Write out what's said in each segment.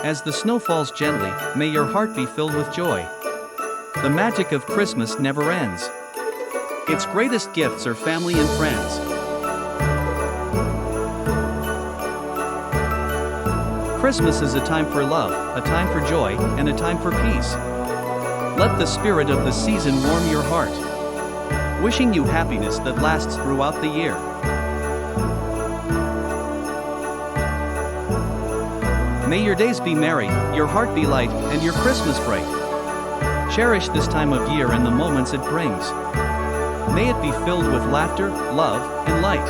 As the snow falls gently, may your heart be filled with joy. The magic of Christmas never ends. Its greatest gifts are family and friends. Christmas is a time for love, a time for joy, and a time for peace. Let the spirit of the season warm your heart. Wishing you happiness that lasts throughout the year. May your days be merry, your heart be light, and your Christmas bright. Cherish this time of year and the moments it brings. May it be filled with laughter, love, and light.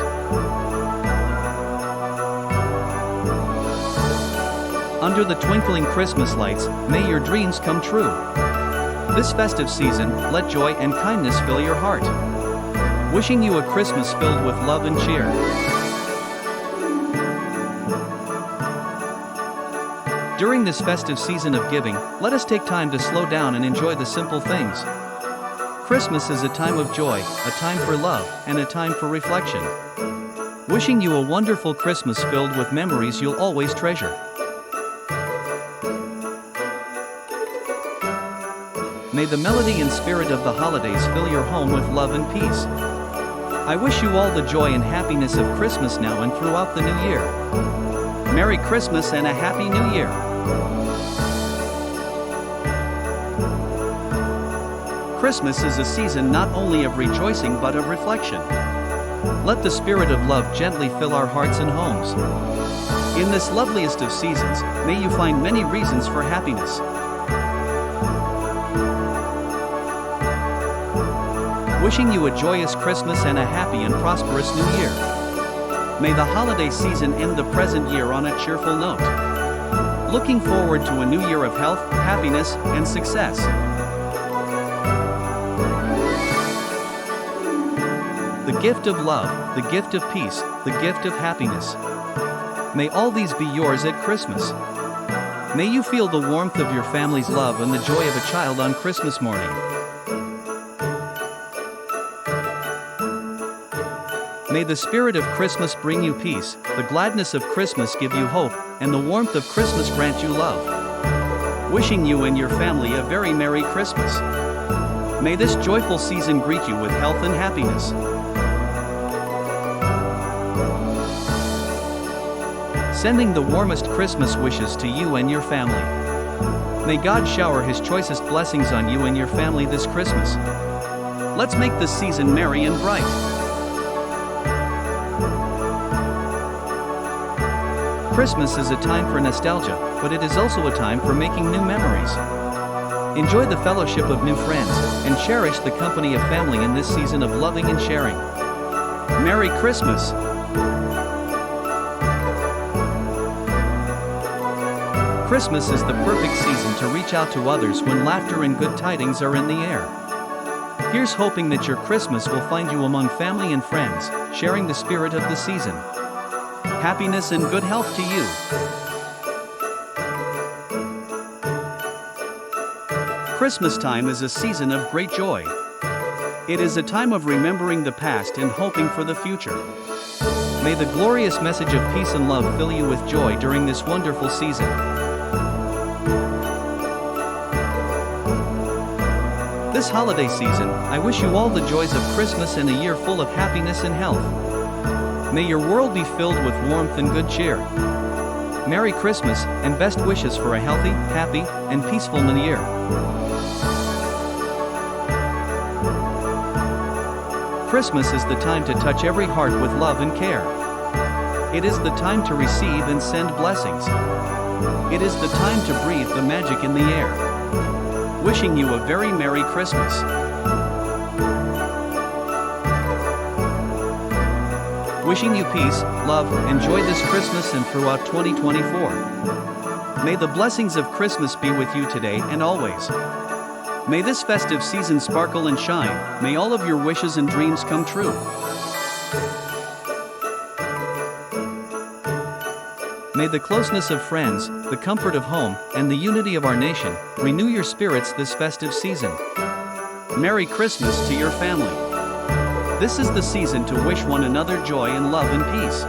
Under the twinkling Christmas lights, may your dreams come true. This festive season, let joy and kindness fill your heart. Wishing you a Christmas filled with love and cheer. During this festive season of giving, let us take time to slow down and enjoy the simple things. Christmas is a time of joy, a time for love, and a time for reflection. Wishing you a wonderful Christmas filled with memories you'll always treasure. May the melody and spirit of the holidays fill your home with love and peace. I wish you all the joy and happiness of Christmas now and throughout the new year. Merry Christmas and a Happy New Year! Christmas is a season not only of rejoicing but of reflection. Let the spirit of love gently fill our hearts and homes. In this loveliest of seasons, may you find many reasons for happiness. Wishing you a joyous Christmas and a happy and prosperous New Year. May the holiday season end the present year on a cheerful note. Looking forward to a new year of health, happiness, and success. The gift of love, the gift of peace, the gift of happiness. May all these be yours at Christmas. May you feel the warmth of your family's love and the joy of a child on Christmas morning. May the spirit of Christmas bring you peace, the gladness of Christmas give you hope, and the warmth of Christmas grant you love. Wishing you and your family a very Merry Christmas. May this joyful season greet you with health and happiness. Sending the warmest Christmas wishes to you and your family. May God shower His choicest blessings on you and your family this Christmas. Let's make this season merry and bright. Christmas is a time for nostalgia, but it is also a time for making new memories. Enjoy the fellowship of new friends, and cherish the company of family in this season of loving and sharing. Merry Christmas! Christmas is the perfect season to reach out to others when laughter and good tidings are in the air. Here's hoping that your Christmas will find you among family and friends, sharing the spirit of the season. Happiness and good health to you. Christmas time is a season of great joy. It is a time of remembering the past and hoping for the future. May the glorious message of peace and love fill you with joy during this wonderful season. This holiday season, I wish you all the joys of Christmas and a year full of happiness and health. May your world be filled with warmth and good cheer. Merry Christmas, and best wishes for a healthy, happy, and peaceful New Year. Christmas is the time to touch every heart with love and care. It is the time to receive and send blessings. It is the time to breathe the magic in the air. Wishing you a very Merry Christmas. Wishing you peace, love, and joy this Christmas and throughout 2024. May the blessings of Christmas be with you today and always. May this festive season sparkle and shine. May all of your wishes and dreams come true. May the closeness of friends, the comfort of home, and the unity of our nation renew your spirits this festive season. Merry Christmas to your family. This is the season to wish one another joy and love and peace.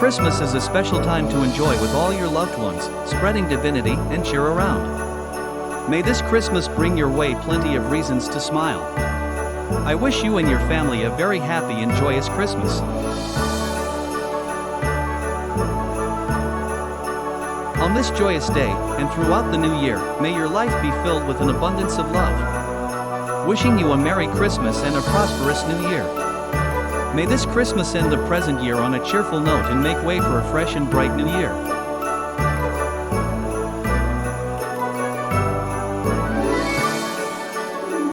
Christmas is a special time to enjoy with all your loved ones, spreading divinity and cheer around. May this Christmas bring your way plenty of reasons to smile. I wish you and your family a very happy and joyous Christmas. On this joyous day, and throughout the new year, may your life be filled with an abundance of love. Wishing you a Merry Christmas and a prosperous New Year. May this Christmas end the present year on a cheerful note and make way for a fresh and bright new year.